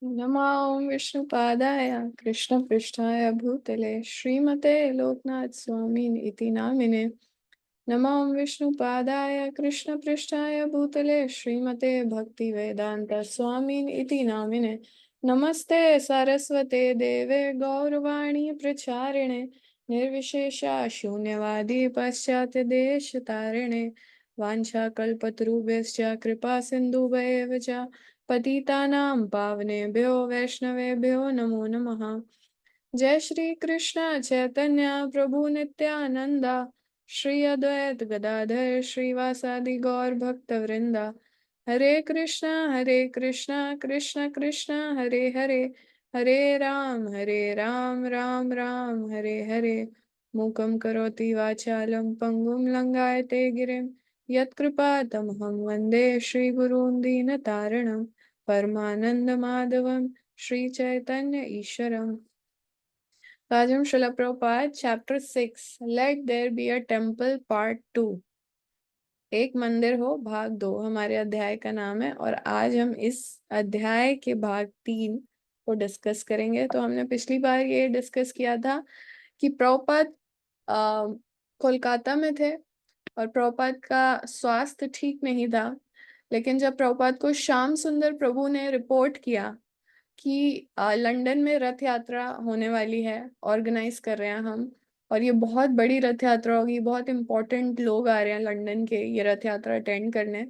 नमो विष्णुपादाय कृष्णपृष्ठाय भूतले श्रीमते लोकनाथ स्वामिन् इति नामिने। नमो विष्णुपादाय कृष्णपृष्ठाय भूतले श्रीमते भक्तिवेदांत स्वामिन् इति नामिने। नमस्ते सरस्वते देवे गौरवाणी प्रचारिणे निर्विशेषा शून्यवादी पाश्चात्य देश तारिणे वाञ्छाकल्पतरुभ्यश्च कृपा सिन्धुभ्येव च पतितानां पावनेभ्यो वैष्णवेभ्यो नमो नमः। जय श्री कृष्ण चैतन्य प्रभु नित्यानंदा श्री अद्वैत गदाधर श्रीवासादि गौर भक्त वृंदा। हरे कृष्णा कृष्ण कृष्ण हरे हरे, हरे राम राम राम हरे हरे। मूकं करोति वाचालं पंगुं लंघायते गिरिं यत्कृपातमहं वन्दे श्रीगुरून् दीनतारिणं परमानन्दमाधवं श्रीचैतन्य ईश्वरम्। तो आज हम Srila Prabhupada chapter 6 let there be a temple part 2 एक मंदिर हो भाग 2 हमारे अध्याय का नाम है। और आज हम इस अध्याय के भाग 3 को डिस्कस करेंगे। तो हमने पिछली बार ये डिस्कस किया था कि प्रभुपाद कोलकाता में थे और प्रभुपाद का स्वास्थ्य ठीक नहीं था। लेकिन जब प्रभुपाद को श्याम सुंदर प्रभु ने रिपोर्ट किया कि लंदन में रथ यात्रा होने वाली है, ऑर्गेनाइज कर रहे हैं हम, और ये बहुत बड़ी रथ यात्रा होगी, बहुत इंपॉर्टेंट लोग आ रहे हैं लंदन के ये रथ यात्रा अटेंड करने।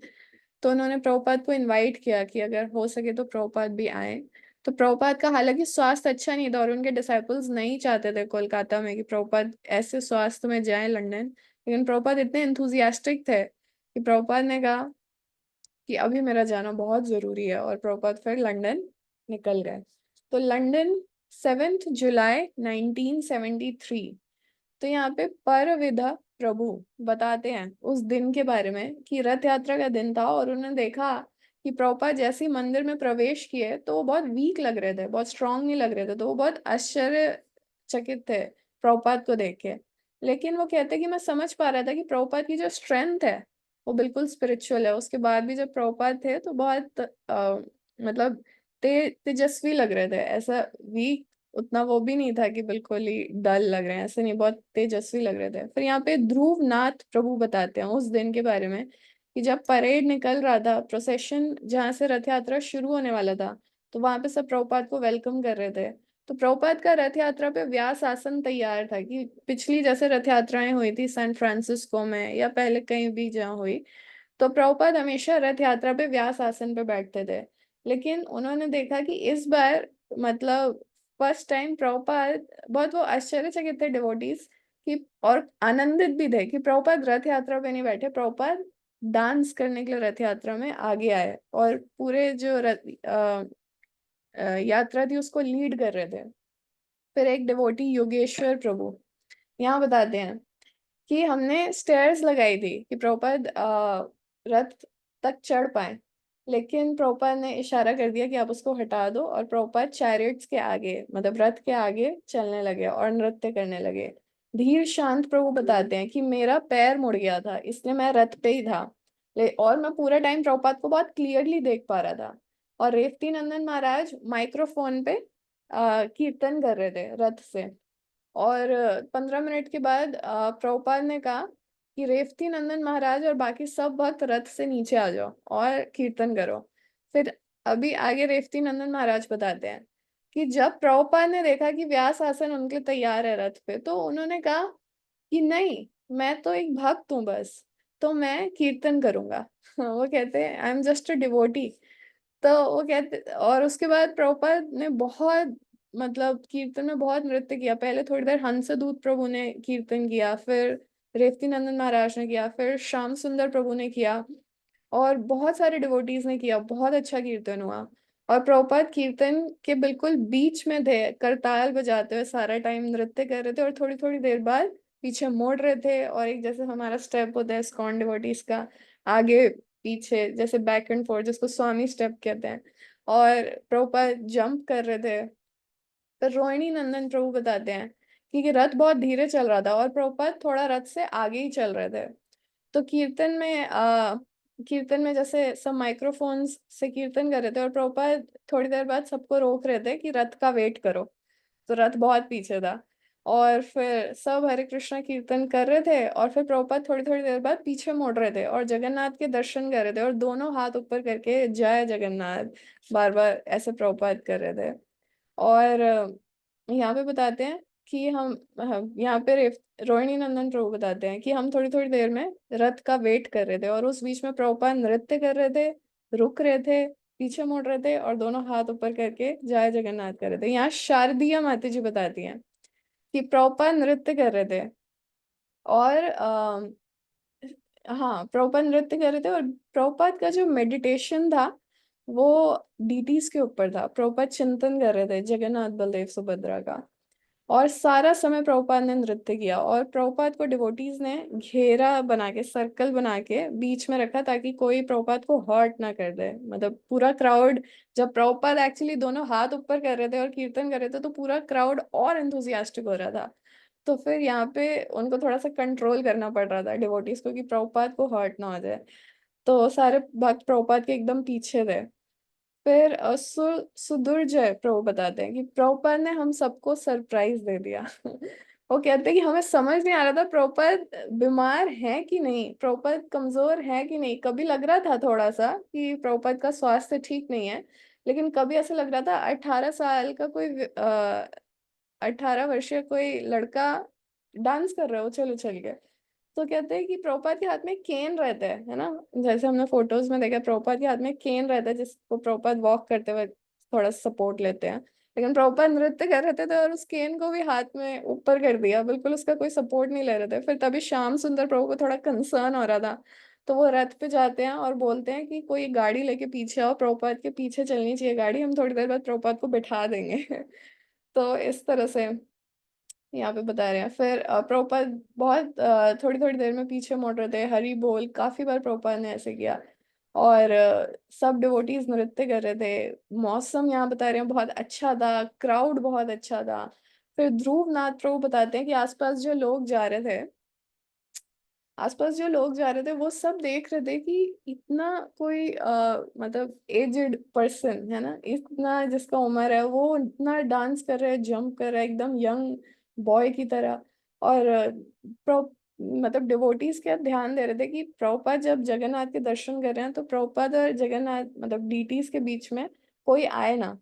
तो उन्होंने प्रभुपाद को इनवाइट किया कि अगर हो सके तो प्रभुपाद भी आए। तो प्रभुपाद का हालांकि स्वास्थ्य अच्छा नहीं था और उनके डिसाइपल्स नहीं चाहते थे कोलकाता में कि प्रभुपाद ऐसे स्वास्थ्य में जाए लंदन। लेकिन प्रभुपाद इतने एंथुजियास्टिक थे कि प्रभुपाद ने कहा कि अभी मेरा जाना बहुत जरूरी है, और प्रभुपाद फिर लंदन निकल गए। तो लंदन 7 जुलाई 1973। तो यहाँ पे परविधा प्रभु बताते हैं उस दिन के बारे में कि रथ यात्रा का दिन था और उन्होंने देखा कि प्रभुपाद जैसे ही मंदिर में प्रवेश किए तो वो बहुत वीक लग रहे थे, बहुत स्ट्रांग नहीं लग रहे थे। तो वो बहुत आश्चर्यचकित थे प्रभुपाद को देख के। लेकिन वो कहते कि मैं समझ पा रहा था कि प्रभुपाद की जो स्ट्रेंथ है वो बिल्कुल स्पिरिचुअल है। उसके बाद भी जब प्रभुपाद थे तो बहुत मतलब तेजस्वी लग रहे थे। ऐसा वीक उतना वो भी नहीं था कि बिल्कुल ही डल लग रहे हैं, ऐसे नहीं, बहुत तेजस्वी लग रहे थे। फिर यहाँ पे ध्रुव नाथ प्रभु बताते हैं उस दिन के बारे में कि जब परेड निकल रहा था, प्रोसेशन जहाँ से रथ यात्रा शुरू होने वाला था, तो वहां पे सब प्रभुपाद को वेलकम कर रहे थे। तो प्रभुपाद का रथ यात्रा पे व्यास आसन तैयार था कि पिछली जैसे रथ यात्राएं हुई थी सैन फ्रांसिस्को में या पहले कहीं भी जहाँ हुई, तो प्रभुपाद हमेशा रथ यात्रा पे व्यास आसन पे बैठते थे। लेकिन उन्होंने देखा कि इस बार मतलब फर्स्ट टाइम प्रभुपाद, बहुत वो आश्चर्यचकित थे डिवोटीज कि, और आनंदित भी थे कि प्रभुपाद रथ यात्रा पे नहीं बैठे, प्रभुपाद डांस करने के लिए रथ यात्रा में आगे आए और पूरे जो यात्रा थी उसको लीड कर रहे थे। फिर एक डिवोटी योगेश्वर प्रभु यहाँ बताते हैं कि हमने स्टेयर्स लगाई थी कि प्रभुपाद रथ तक चढ़ पाए। लेकिन प्रभुपाद ने इशारा कर दिया कि आप उसको हटा दो, और प्रभुपाद चैरियट्स के आगे मतलब रथ के आगे चलने लगे और नृत्य करने लगे। धीर शांत प्रभु बताते हैं कि मेरा पैर मुड़ गया था इसलिए मैं रथ पे ही था, और मैं पूरा टाइम प्रभुपाद को बहुत क्लियरली देख पा रहा था। और रेवती नंदन महाराज माइक्रोफोन पे कीर्तन कर रहे थे रथ से। और 15 मिनट के बाद प्रभुपाद ने कहा कि रेवती नंदन महाराज और बाकी सब भक्त रथ से नीचे आ जाओ और कीर्तन करो। फिर अभी आगे रेवती नंदन महाराज बताते हैं कि जब प्रभुपाद ने देखा कि व्यास आसन उनके तैयार है रथ पे, तो उन्होंने कहा कि नहीं, मैं तो एक भक्त हूँ बस, तो मैं कीर्तन करूंगा। वो कहते हैं I am just a devotee. तो वो कहते, और उसके बाद प्रभुपाद ने बहुत मतलब कीर्तन में बहुत नृत्य किया। पहले थोड़ी देर हंसदूत प्रभु ने कीर्तन किया, फिर रेवती नंदन महाराज ने किया, फिर श्याम सुंदर प्रभु ने किया, और बहुत सारे डिवोटीज ने किया। बहुत अच्छा कीर्तन हुआ। और प्रभुपाद कीर्तन के बिल्कुल बीच में थे, करताल बजाते हुए सारा टाइम नृत्य कर रहे थे, और थोड़ी थोड़ी देर बाद पीछे मोड़ रहे थे, और एक जैसे हमारा स्टेप होता है इस्कॉन डिवोटीज का, आगे पीछे जैसे बैक एंड फोर्थ, जिसको स्वामी स्टेप कहते हैं, और प्रभुपाद जंप कर रहे थे। तो रोहिणी नंदन प्रभु बताते हैं कि रथ बहुत धीरे चल रहा था और प्रभुपाद थोड़ा रथ से आगे ही चल रहे थे। तो कीर्तन में कीर्तन में जैसे सब माइक्रोफोन्स से कीर्तन कर रहे थे और प्रभुपाद थोड़ी देर बाद सबको रोक रहे थे कि रथ का वेट करो। तो रथ बहुत पीछे था और फिर सब हरे कृष्णा कीर्तन कर रहे थे और फिर प्रभुपाद थोड़ी थोड़ी देर बाद पीछे मुड़ रहे थे और जगन्नाथ के दर्शन कर रहे थे और दोनों हाथ ऊपर करके जय जगन्नाथ बार बार ऐसे प्रभुपाद कर रहे थे। और यहाँ पे बताते हैं कि यहाँ पे रोहिणी नंदन प्रभु बताते हैं कि हम थोड़ी थोड़ी देर में रथ का वेट कर रहे थे और उस बीच में प्रभुपाद नृत्य कर रहे थे, रुक रहे थे, पीछे मुड़ रहे थे और दोनों हाथ ऊपर करके जय जगन्नाथ कर रहे थे। यहाँ शारदीय माता जी बताती हैं कि प्रभुपाद नृत्य कर रहे थे और हाँ प्रभुपाद नृत्य कर रहे थे और प्रभुपाद का जो मेडिटेशन था वो डीटीज के ऊपर था। प्रभुपाद चिंतन कर रहे थे जगन्नाथ बलदेव सुभद्रा का और सारा समय प्रभुपाद ने नृत्य किया और प्रभुपाद को डिवोटीज ने घेरा बना के सर्कल बना के बीच में रखा ताकि कोई प्रभुपाद को हर्ट ना कर दे। मतलब पूरा क्राउड, जब प्रभुपाद एक्चुअली दोनों हाथ ऊपर कर रहे थे और कीर्तन कर रहे थे तो पूरा क्राउड और एंथुजियास्टिक हो रहा था। तो फिर यहाँ पे उनको थोड़ा सा कंट्रोल करना पड़ रहा था डिवोटीज को कि प्रभुपाद को हर्ट ना हो जाए। तो सारे भक्त प्रभुपाद के एकदम पीछे थे। फिर सुदुर्जय प्रभु बताते हैं कि प्रभुपाद ने हम सबको सरप्राइज दे दिया। वो कहते हैं कि हमें समझ नहीं आ रहा था प्रभुपाद बीमार है कि नहीं, प्रभुपाद कमजोर है कि नहीं। कभी लग रहा था थोड़ा सा कि प्रभुपाद का स्वास्थ्य ठीक नहीं है, लेकिन कभी ऐसा लग रहा था 18 साल का कोई 18 वर्षीय कोई लड़का डांस कर रहा है उछल उछल के। तो कहते हैं कि प्रभुपाद के हाथ में केन रहता है ना, जैसे हमने फोटोज में देखा प्रभुपाद के हाथ में केन रहता है जिसको प्रभुपाद वॉक करते हुए थोड़ा सपोर्ट लेते हैं। लेकिन प्रभुपाद नृत्य कर रहे थे और उस केन को भी हाथ में ऊपर कर दिया, बिल्कुल उसका कोई सपोर्ट नहीं ले रहे थे। फिर तभी श्याम सुंदर प्रभु को थोड़ा कंसर्न हो रहा था, तो वो रथ पे जाते हैं और बोलते हैं कि कोई गाड़ी लेके पीछे आओ, प्रभुपाद के पीछे चलनी चाहिए गाड़ी, हम थोड़ी देर बाद प्रभुपाद को बिठा देंगे। तो इस तरह से यहाँ पे बता रहे हैं। फिर प्रभुपाद बहुत थोड़ी थोड़ी देर में पीछे मुड़ रहे थे, हरि बोल काफी बार प्रभुपाद ने ऐसे किया और सब डिवोटीज नृत्य कर रहे थे। मौसम यहाँ बता रहे हैं बहुत अच्छा था, क्राउड बहुत अच्छा था। फिर ध्रुव नाथ प्रभु बताते हैं कि आसपास जो लोग जा रहे थे वो सब देख रहे थे कि इतना कोई मतलब एज्ड पर्सन है ना, इतना जिसका उम्र है वो इतना डांस कर रहा है, जंप कर रहा है एकदम यंग बॉय की तरह। और मतलब डिवोटीज क्या ध्यान दे रहे थे कि प्रभुपाद जब जगन्नाथ के दर्शन कर रहे हैं तो प्रभुपाद और जगन्नाथ मतलब डीटीज के बीच में कोई आए ना,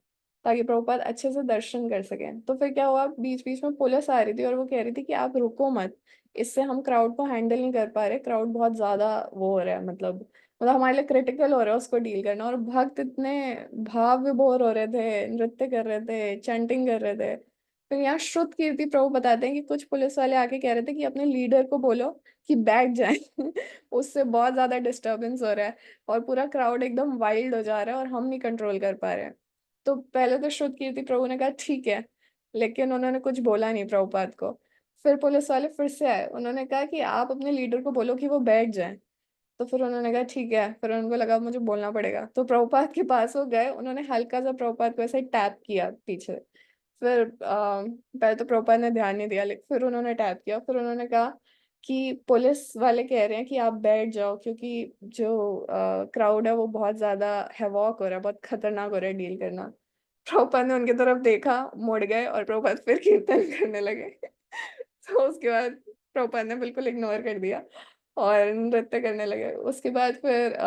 ताकि प्रभुपाद अच्छे से दर्शन कर सकें। तो फिर क्या हुआ, बीच बीच में पुलिस आ रही थी और वो कह रही थी कि आप रुको मत, इससे हम क्राउड को हैंडल नहीं कर पा रहे, क्राउड बहुत ज्यादा वो हो रहा है, मतलब हमारे लिए क्रिटिकल हो रहा है उसको डील करना। और भक्त इतने भाव विभोर हो रहे थे, नृत्य कर रहे थे, चैंटिंग कर रहे थे। फिर यहाँ श्रुत कीर्ति प्रभु बताते हैं कि कुछ पुलिस वाले आके कह रहे थे कि अपने लीडर को बोलो कि बैठ जाए। उससे बहुत ज्यादा डिस्टरबेंस हो रहा है और पूरा क्राउड एकदम वाइल्ड हो जा रहा है और हम नहीं कंट्रोल कर पा रहे हैं। तो पहले तो श्रुत कीर्ति प्रभु ने कहा ठीक है, लेकिन उन्होंने कुछ बोला नहीं प्रभुपाद को। फिर पुलिस वाले फिर से आए, उन्होंने कहा कि आप अपने लीडर को बोलो कि वो बैठ जाए। तो फिर उन्होंने कहा ठीक है, फिर उनको लगा मुझे बोलना पड़ेगा, तो प्रभुपाद के पास वो गए, उन्होंने हल्का सा प्रभुपाद को ऐसे टैप किया पीछे। फिर पहले तो प्रभुपाद ने ध्यान नहीं दिया, लेकिन फिर उन्होंने टैप किया। फिर उन्होंने कहा कि पुलिस वाले कह रहे हैं कि आप बैठ जाओ क्योंकि जो क्राउड है वो बहुत ज्यादा हैवॉक हो रहा है, बहुत खतरनाक हो रहा है डील करना। प्रभुपाद ने उनकी तरफ देखा, मुड़ गए और प्रभुपाद फिर कीर्तन करने लगे। तो उसके बाद प्रभुपाद ने बिल्कुल इग्नोर कर दिया और नृत्य करने लगे। उसके बाद फिर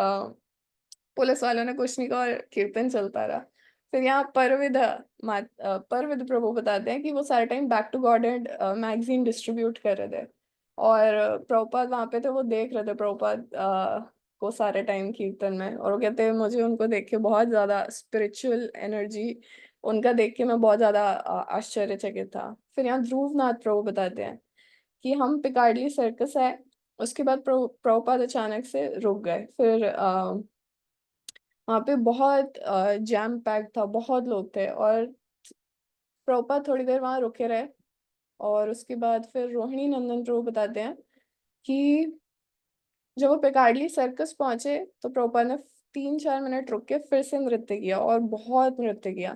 पुलिस वालों ने कुछ नहीं कहा और कीर्तन चलता रहा। फिर यहाँ परविद प्रभु बताते हैं कि वो सारा time back to God and magazine distribute कर रहे थे और प्रभुपाद वहां पे थे, वो देख रहे थे प्रभुपाद को सारे टाइम कीर्तन में। और वो कहते हैं मुझे उनको देख के बहुत ज्यादा स्पिरिचुअल एनर्जी उनका देख के मैं बहुत ज्यादा आश्चर्यचकित था। फिर यहाँ ध्रुव नाथ प्रभु बताते हैं कि हम पिकाडली सर्कस है, उसके बाद प्रभुपाद अचानक से रुक गए। फिर वहाँ पे बहुत जैम पैक था, बहुत लोग थे और प्रभुपाद थोड़ी देर वहाँ रुके रहे। और उसके बाद फिर रोहिणी नंदन प्रभु बताते हैं कि जब वो पिकाडली सर्कस पहुंचे तो प्रभुपाद ने 3-4 मिनट रुक के फिर से नृत्य किया और बहुत नृत्य किया।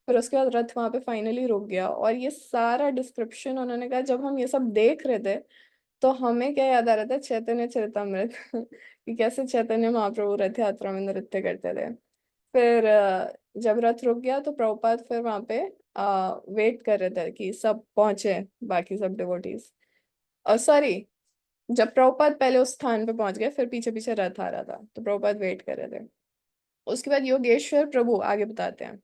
फिर उसके बाद रथ वहां पे फाइनली रुक गया और ये सारा डिस्क्रिप्शन उन्होंने कहा जब हम ये सब देख रहे थे तो हमें क्या याद आ रहा था, चैतन्य चरितमृत कि कैसे चैतन्य महाप्रभु रथ यात्रा में नृत्य करते थे। फिर जब रथ रुक गया तो प्रभुपाद फिर वहां पे वेट कर रहे थे कि सब पहुंचे, बाकी सब डिवोटीज। और सॉरी, जब प्रभुपाद पहले उस स्थान पे पहुंच गए फिर पीछे पीछे रथ आ रहा था, तो प्रभुपाद वेट कर रहे थे। उसके बाद योगेश्वर प्रभु आगे बताते हैं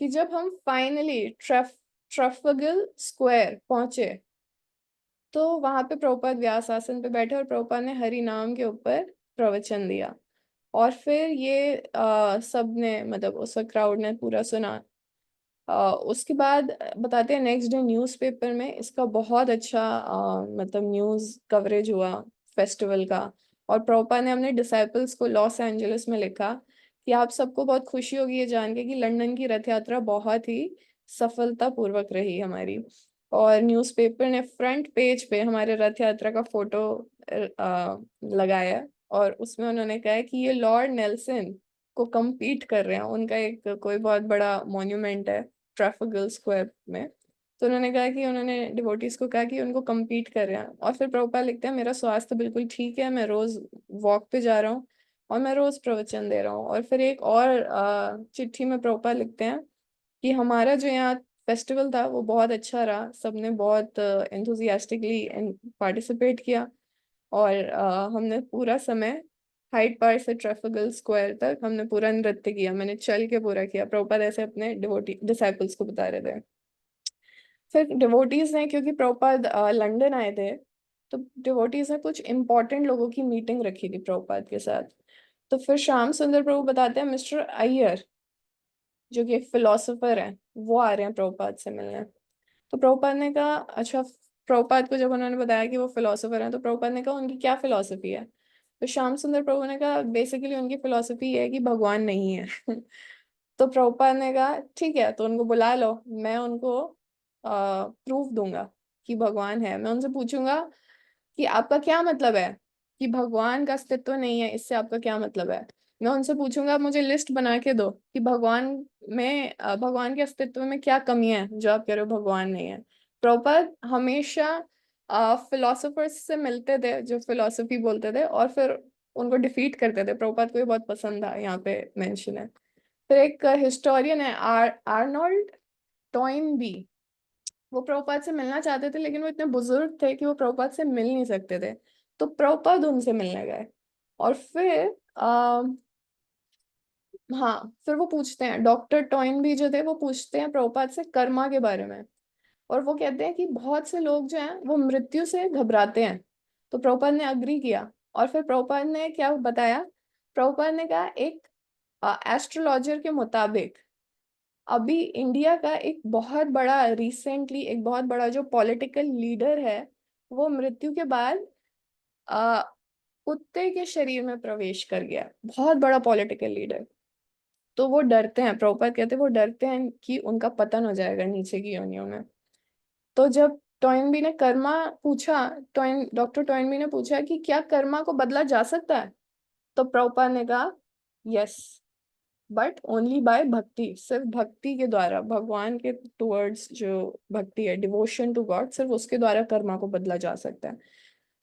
कि जब हम फाइनली ट्रफगल स्क्वायर पहुंचे तो वहां पे प्रभुपाद व्यास आसन पे बैठे और प्रभुपाद ने हरि नाम के ऊपर प्रवचन दिया। और फिर ये सब ने, मतलब उस क्राउड ने पूरा सुना। उसके बाद बताते हैं नेक्स्ट डे न्यूज़पेपर में इसका बहुत अच्छा मतलब न्यूज़ कवरेज हुआ फेस्टिवल का। और प्रभुपाद ने अपने डिसाइपल्स को लॉस एंजलिस में लिखा कि आप सबको बहुत खुशी होगी ये जान के कि लंदन की रथ यात्रा बहुत ही सफलतापूर्वक रही हमारी। और न्यूज़पेपर ने फ्रंट पेज पे हमारे रथ यात्रा का फोटो लगाया। और उसमें उन्होंने कहा है कि ये लॉर्ड नेल्सन को compete कर रहे हैं, उनका एक कोई बहुत बड़ा मॉन्यूमेंट है ट्रैफलगर स्क्वायर में। तो उन्होंने कहा कि उन्होंने डिवोटीज को कहा कि उनको compete कर रहे हैं। और फिर प्रभुपाद लिखते हैं मेरा स्वास्थ्य बिल्कुल ठीक है, मैं रोज वॉक पे जा रहा हूँ और मैं रोज प्रवचन दे रहा हूँ। और फिर एक और चिट्ठी में प्रभुपाद लिखते हैं कि हमारा जो यहाँ फेस्टिवल था वो बहुत अच्छा रहा, सबने बहुत एंथुजियास्टिकली पार्टिसिपेट किया। और हमने पूरा समय हाइड पार्क से ट्रैफलगर स्क्वायर तक हमने पूरा नृत्य किया, मैंने चल के पूरा किया। प्रभुपाद ऐसे अपने डिवोटी डिसाइपल्स को बता रहे थे। फिर डिवोटीज ने, क्योंकि प्रभुपाद लंदन आए थे, तो डिवोटीज ने कुछ इम्पोर्टेंट लोगों की मीटिंग रखी थी प्रभुपाद के साथ। तो फिर श्याम सुंदर प्रभु बताते हैं मिस्टर अय्यर जो कि एक फिलोसोफर है, वो आ रहे हैं प्रभुपाद से मिलने। तो प्रभुपाद ने कहा अच्छा। प्रभुपाद को जब उन्होंने बताया कि वो फिलोसोफर हैं तो प्रभुपाद ने कहा उनकी क्या फिलोसफी है। तो श्याम सुंदर प्रभु ने कहा बेसिकली उनकी फिलोसफी है कि भगवान नहीं है। तो प्रभुपाद ने कहा ठीक है, तो उनको बुला लो, मैं उनको प्रूफ दूंगा कि भगवान है। मैं उनसे पूछूंगा कि आपका क्या मतलब है कि भगवान का अस्तित्व नहीं है, इससे आपका क्या मतलब है। मैं उनसे पूछूंगा आप मुझे लिस्ट बना के दो कि भगवान के अस्तित्व में क्या कमियां हैं जो आप कह रहे हो भगवान नहीं है। प्रभुपाद हमेशा फिलोसोफर्स से मिलते थे जो फिलोसफी बोलते थे और फिर उनको डिफीट करते थे। प्रभुपाद को ये बहुत पसंद था, यहाँ पे मेंशन है। फिर एक हिस्टोरियन है आर्नोल्ड टॉइनबी, वो प्रभुपाद से मिलना चाहते थे लेकिन वो इतने बुजुर्ग थे कि वो प्रभुपाद से मिल नहीं सकते थे। तो प्रभुपाद उनसे मिलने गए। और फिर हाँ, फिर वो पूछते हैं, डॉक्टर टॉइन भी जो थे वो पूछते हैं प्रभुपाद से कर्मा के बारे में। और वो कहते हैं कि बहुत से लोग जो हैं वो मृत्यु से घबराते हैं। तो प्रभुपाद ने अग्री किया। और फिर प्रभुपाद ने क्या बताया, प्रभुपाद ने कहा एक एस्ट्रोलॉजर के मुताबिक अभी इंडिया का एक बहुत बड़ा रिसेंटली एक बहुत बड़ा जो पॉलिटिकल लीडर है वो मृत्यु के बाद आ, कुत्ते के शरीर में प्रवेश कर गया, बहुत बड़ा पॉलिटिकल लीडर। तो वो डरते हैं, प्रभुपाद कहते हैं वो डरते हैं कि उनका पतन हो जाएगा नीचे की योनियों में। तो जब टॉयनबी ने कर्मा पूछा, डॉक्टर टॉयनबी ने पूछा कि क्या कर्मा को बदला जा सकता है। तो प्रभुपाद ने कहा यस, बट ओनली बाय भक्ति, सिर्फ भक्ति के द्वारा, भगवान के टुवर्ड्स जो भक्ति है, डिवोशन टू गॉड, सिर्फ उसके द्वारा कर्मा को बदला जा सकता है।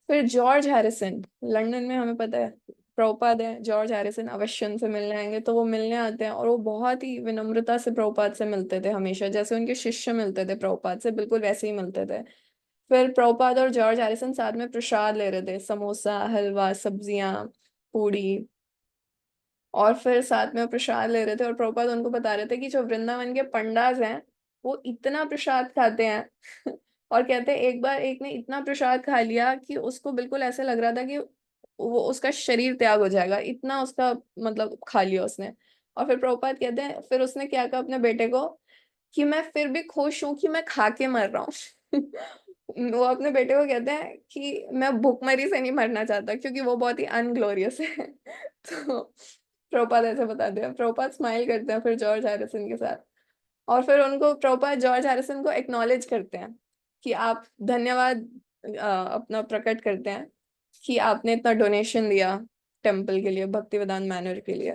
फिर जॉर्ज हैरिसन, लंदन में हमें पता है प्रभुपाद है, जॉर्ज हैरिसन अवश्य उनसे मिलने आएंगे। तो वो मिलने आते हैं और वो बहुत ही विनम्रता से प्रभुपाद से मिलते थे, हमेशा जैसे उनके शिष्य मिलते थे प्रभुपाद से बिल्कुल वैसे ही मिलते थे। फिर प्रभुपाद और जॉर्ज हैरिसन साथ में प्रसाद ले रहे थे, समोसा, हलवा, सब्जियां, पूड़ी। और फिर साथ में प्रसाद ले रहे थे और प्रभुपाद उनको बता रहे थे कि जो वृंदावन के पंडाज हैं वो इतना प्रसाद खाते हैं। और कहते हैं एक बार एक ने इतना प्रसाद खा लिया कि उसको बिल्कुल ऐसे लग रहा था कि वो उसका शरीर त्याग हो जाएगा, इतना उसका मतलब खा लिया उसने। और फिर प्रभुपाद कहते हैं फिर उसने क्या कहा अपने बेटे को कि मैं फिर भी खुश हूं कि मैं खा के मर रहा हूँ। वो अपने बेटे को कहते हैं कि मैं भूखमरी से नहीं मरना चाहता क्योंकि वो बहुत ही अनग्लोरियस है। तो प्रभुपाद ऐसे बताते हैं, प्रभुपाद स्माइल करते हैं फिर जॉर्ज हैरिसन के साथ। और फिर उनको प्रभुपाद जॉर्ज हैरिसन को एक्नॉलेज करते हैं कि आप धन्यवाद अपना प्रकट करते हैं कि आपने इतना डोनेशन दिया टेम्पल के लिए, भक्ति वेदांत मैनर के लिए।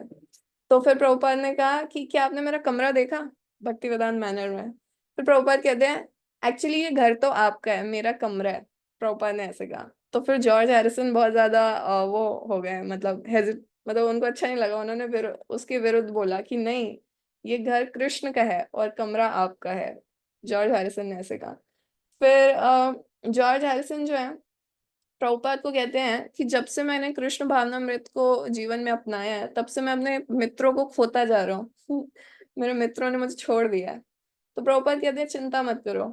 तो फिर प्रभुपाद ने कहा कि क्या आपने मेरा कमरा देखा भक्ति वेदांत मैनर में। फिर प्रभुपाद कहते हैं एक्चुअली ये घर तो आपका है, मेरा कमरा है। प्रभुपाद ने ऐसे कहा। तो फिर जॉर्ज हैरिसन बहुत ज्यादा वो हो गए, मतलब उनको अच्छा नहीं लगा। उन्होंने फिर उसके विरुद्ध बोला कि नहीं, ये घर कृष्ण का है और कमरा आपका है। जॉर्ज हैरिसन ने ऐसे कहा। फिर जॉर्ज हैरिसन जो है प्रभुपाद को कहते हैं कि जब से मैंने कृष्ण भावनामृत को जीवन में अपनाया है, तब से मैं अपने मित्रों को खोता जा रहा हूँ। मेरे मित्रों ने मुझे छोड़ दिया है। तो प्रभुपाद कहते हैं चिंता मत करो।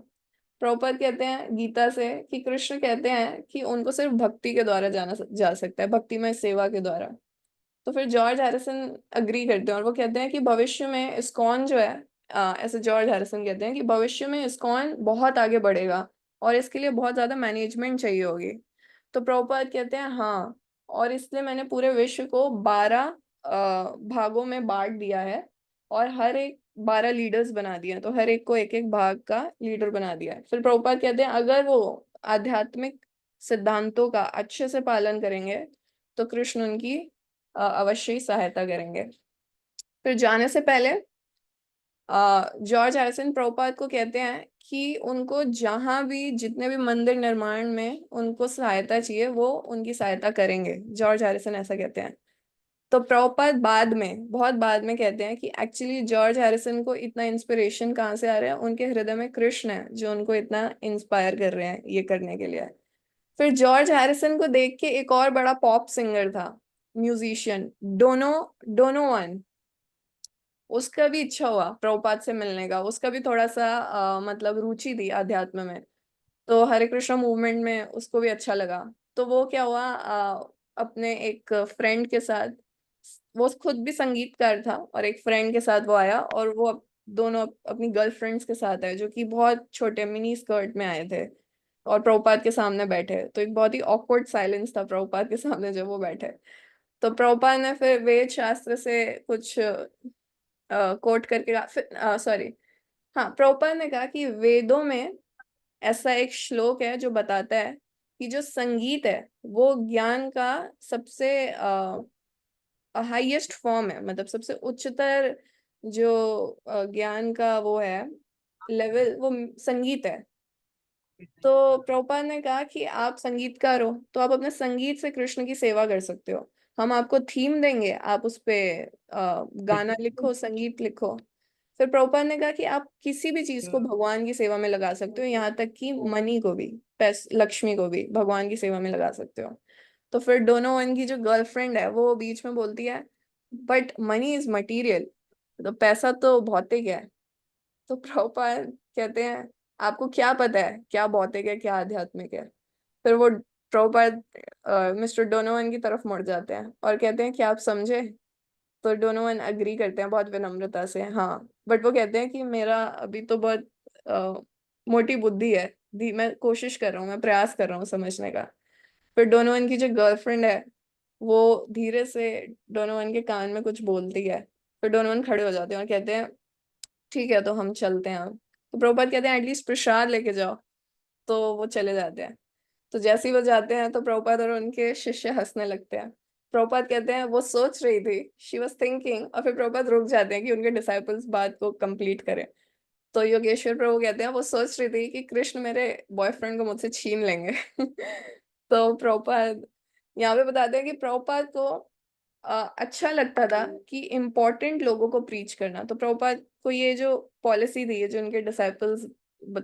प्रभुपाद कहते हैं गीता से कि कृष्ण कहते हैं कि उनको सिर्फ भक्ति के द्वारा जाना जा सकता है, भक्तिमय सेवा के द्वारा। तो फिर जॉर्ज हैरिसन अग्री करते हैं और वो कहते हैं कि भविष्य में इस्कॉन जो है, ऐसे जॉर्ज हैरिसन कहते हैं कि भविष्य में इस्कॉन बहुत आगे बढ़ेगा और इसके लिए बहुत ज्यादा मैनेजमेंट चाहिए होगी। तो प्रभुपाद कहते हैं हाँ, और इसलिए मैंने पूरे विश्व को 12 भागों में बांट दिया है और हर एक 12 लीडर्स बना दिए हैं। तो हर एक को एक एक भाग का लीडर बना दिया है। फिर प्रभुपाद कहते हैं अगर वो आध्यात्मिक सिद्धांतों का अच्छे से पालन करेंगे तो कृष्ण उनकी अवश्य ही सहायता करेंगे। फिर जाने से पहले जॉर्ज हैरिसन प्रभुपाद को कहते हैं कि उनको जहां भी जितने भी मंदिर निर्माण में उनको सहायता चाहिए वो उनकी सहायता करेंगे। जॉर्ज हैरिसन ऐसा कहते हैं। तो प्रभुपाद बाद में, बहुत बाद में कहते हैं कि एक्चुअली जॉर्ज हैरिसन को इतना इंस्पिरेशन कहाँ से आ रहा है, उनके हृदय में कृष्ण है जो उनको इतना इंस्पायर कर रहे हैं ये करने के लिए। फिर जॉर्ज हैरिसन को देख के एक और बड़ा पॉप सिंगर था, म्यूजिशियन, डोनो डोनोवन, उसका भी इच्छा हुआ प्रभुपाद से मिलने का। उसका भी थोड़ा सा मतलब रुचि थी अध्यात्म में। तो हरे कृष्णा मूवमेंट में उसको भी अच्छा लगा। तो वो क्या हुआ, अपने एक फ्रेंड के साथ, वो खुद भी संगीतकार था और एक फ्रेंड के साथ वो आया और वो दोनों अपनी गर्लफ्रेंड्स के साथ आए जो कि बहुत छोटे मिनी स्कर्ट में आए थे और प्रभुपाद के सामने बैठे। तो एक बहुत ही ऑकवर्ड साइलेंस था प्रभुपाद के सामने जब वो बैठे। तो प्रभुपाद ने फिर वेद शास्त्र से कुछ कोट करके कहा, फिर सॉरी, हाँ, प्रभुपाद ने कहा कि वेदों में ऐसा एक श्लोक है जो बताता है कि जो संगीत है वो ज्ञान का सबसे हाईएस्ट फॉर्म है, मतलब सबसे उच्चतर जो ज्ञान का वो है लेवल, वो संगीत है। तो प्रभुपाद ने कहा कि आप संगीतकार हो तो आप अपने संगीत से कृष्ण की सेवा कर सकते हो। हम आपको थीम देंगे, आप उस पे गाना लिखो, संगीत लिखो। फिर प्रभुपाद ने कहा कि आप किसी भी चीज को भगवान की सेवा में लगा सकते हो, यहाँ तक कि मनी को भी, लक्ष्मी को भी भगवान की सेवा में लगा सकते हो। तो फिर दोनों वन की जो गर्लफ्रेंड है वो बीच में बोलती है बट मनी इज मटीरियल, तो पैसा तो भौतिक है। तो प्रभुपाद कहते हैं आपको क्या पता है क्या भौतिक है क्या आध्यात्मिक है। फिर वो प्रभुपाद मिस्टर डोनोवन की तरफ मुड़ जाते हैं और कहते हैं कि आप समझे। तो डोनोवन अग्री करते हैं बहुत विनम्रता से, हाँ, बट वो कहते हैं कि मेरा अभी तो बहुत मोटी बुद्धि है, मैं कोशिश कर रहा हूँ, मैं प्रयास कर रहा हूँ समझने का। फिर डोनोवन की जो गर्लफ्रेंड है वो धीरे से डोनोवन के कान में कुछ बोलती है। फिर डोनोवन खड़े हो जाते हैं और कहते हैं ठीक है तो हम चलते हैं अब। तो प्रभुपाद कहते हैं एटलीस्ट प्रसाद लेके जाओ। तो वो चले जाते हैं। तो जैसे ही वो जाते हैं तो प्रभुपाद और उनके शिष्य हंसने लगते हैं। प्रभुपाद कहते हैं वो सोच रही थी, शी वॉज थिंकिंग, और फिर प्रभुपाद रुक जाते हैं कि उनके डिसाइपल्स बात को कंप्लीट करें। तो योगेश्वर प्रभु कहते हैं वो सोच रही थी कि कृष्ण मेरे बॉयफ्रेंड को मुझसे छीन लेंगे। तो प्रभुपाद यहाँ पे बताते हैं कि प्रभुपाद को अच्छा लगता था कि इम्पोर्टेंट लोगों को प्रीच करना। तो प्रभुपाद को ये जो पॉलिसी थी, ये जो उनके डिसाइपल्स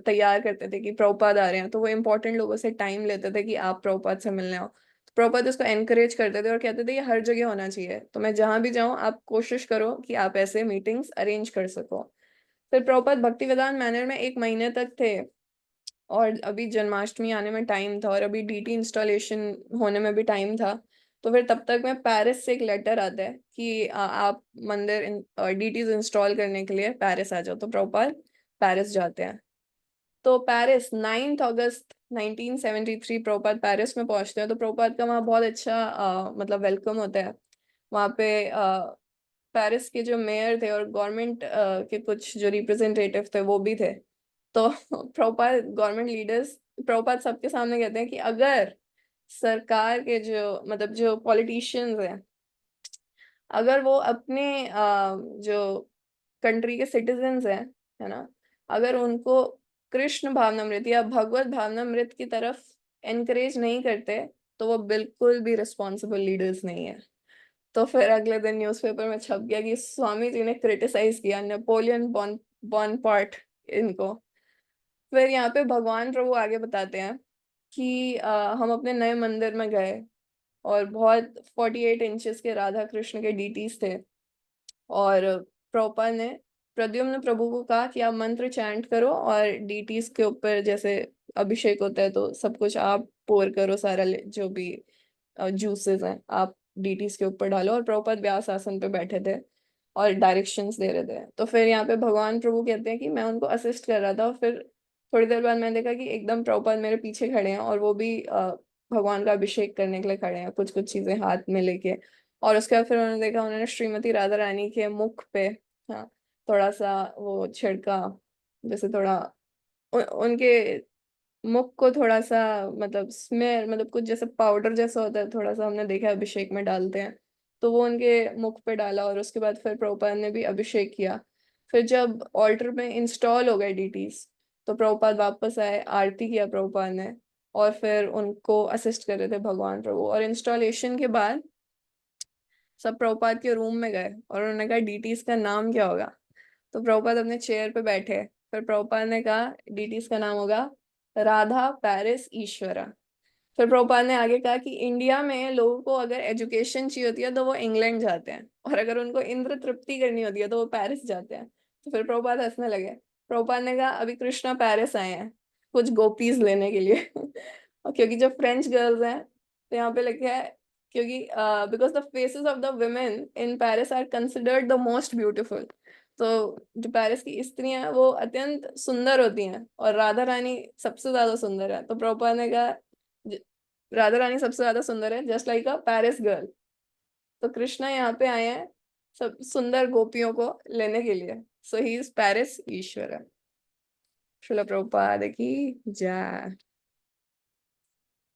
तैयार करते थे कि प्रभुपाद आ रहे हैं, तो वो इम्पोर्टेंट लोगों से टाइम लेते थे कि आप प्रभुपाद से मिलने आओ। तो प्रभुपाद उसको एनकरेज करते थे और कहते थे ये हर जगह होना चाहिए, तो मैं जहां भी जाऊं आप कोशिश करो कि आप ऐसे मीटिंग्स अरेंज कर सको। फिर प्रभुपाद भक्ति वेदांत मैनर में 1 महीने तक थे और अभी जन्माष्टमी आने में टाइम था और अभी डीटी इंस्टॉलेशन होने में भी टाइम था। तो फिर तब तक मैं पेरिस से एक लेटर आता है कि आप मंदिर डीटीज इंस्टॉल करने के लिए पेरिस आ जाओ। तो प्रभुपाद पेरिस जाते हैं। तो पेरिस 9 अगस्त 1973 प्रभुपाद पेरिस में पहुंचते हैं। तो प्रभुपाद का वहाँ बहुत अच्छा मतलब वेलकम होता है। वहाँ पे पेरिस के जो मेयर थे और गवर्नमेंट के कुछ जो रिप्रेजेंटेटिव थे वो भी थे। तो प्रभुपाद गवर्नमेंट लीडर्स, प्रभुपाद सबके सामने कहते हैं कि अगर सरकार के जो मतलब जो पॉलिटिशियंस हैं, अगर वो अपने जो कंट्री के सिटीजन्स हैं, है ना, अगर उनको कृष्ण भावनामृत या भगवत भावनामृत की तरफ एनकरेज नहीं करते तो वो बिल्कुल भी रिस्पॉन्सिबल लीडर्स नहीं है। तो फिर अगले दिन न्यूज़पेपर में छप गया कि स्वामी जी ने क्रिटिसाइज किया नेपोलियन बोनापार्ट इनको। फिर यहाँ पे भगवान प्रभु आगे बताते हैं कि हम अपने नए मंदिर में गए और बहुत 48 इंचेस के राधा कृष्ण के डीटीज थे। और प्रभुपाद ने प्रद्युम्न प्रभु को कहा कि आप मंत्र चैंट करो और डीटीज के ऊपर जैसे अभिषेक होता है तो सब कुछ आप पोर करो, सारा जो भी जूसेस हैं आप डीटीज के ऊपर डालो। और प्रभुपाद व्यास आसन पे बैठे थे और डायरेक्शंस दे रहे थे। तो फिर यहाँ पे भगवान प्रभु कहते हैं कि मैं उनको असिस्ट कर रहा था, और फिर थोड़ी देर बाद मैंने देखा कि एकदम प्रभुपाद मेरे पीछे खड़े हैं और वो भी भगवान का अभिषेक करने के लिए खड़े हैं, कुछ कुछ चीजें हाथ में लेके। और उसके बाद फिर उन्होंने देखा, उन्होंने श्रीमती राधा रानी के मुख पे, हाँ, थोड़ा सा वो छिड़का, जैसे थोड़ा उनके मुख को थोड़ा सा, मतलब स्मेल, मतलब कुछ जैसे पाउडर जैसा होता है, थोड़ा सा हमने देखा है अभिषेक में डालते हैं, तो वो उनके मुख पे डाला। और उसके बाद फिर प्रभुपाद ने भी अभिषेक किया। फिर जब ऑल्टर में इंस्टॉल हो गए डीटीज, तो प्रभुपाद वापस आए, आरती किया प्रभुपाद ने, और फिर उनको असिस्ट कर रहे थे भगवान प्रभु। और इंस्टॉलेशन के बाद सब प्रभुपाद के रूम में गए और उन्होंने कहा डीटीज का नाम क्या होगा। तो प्रभुपाद अपने चेयर पे बैठे, फिर प्रभुपाद ने कहा डीटीज का नाम होगा राधा पैरिस ईश्वरा। फिर प्रभुपाद ने आगे कहा कि इंडिया में लोगों को अगर एजुकेशन चाहिए होती है तो वो इंग्लैंड जाते हैं, और अगर उनको इंद्र तृप्ति करनी होती है तो वो पेरिस जाते हैं। तो फिर प्रभुपाद हंसने लगे। प्रभुपाद ने कहा अभी कृष्णा पेरिस आए हैं कुछ गोपीज लेने के लिए और क्योंकि जो फ्रेंच गर्ल्स हैं, तो यहाँ पे लिखा है क्योंकि because the faces of the women in Paris are considered the most beautiful. तो जो पेरिस की स्त्रियां हैं वो अत्यंत सुंदर होती हैं, और राधा रानी सबसे ज्यादा सुंदर है। तो प्रभुपाद ने कहा राधा रानी सबसे ज्यादा सुंदर है, जस्ट लाइक अ पेरिस गर्ल। तो कृष्णा यहाँ पे आए हैं सब सुंदर गोपियों को लेने के लिए। सो ही इज पेरिस ईश्वर। श्रील प्रभुपाद की जय।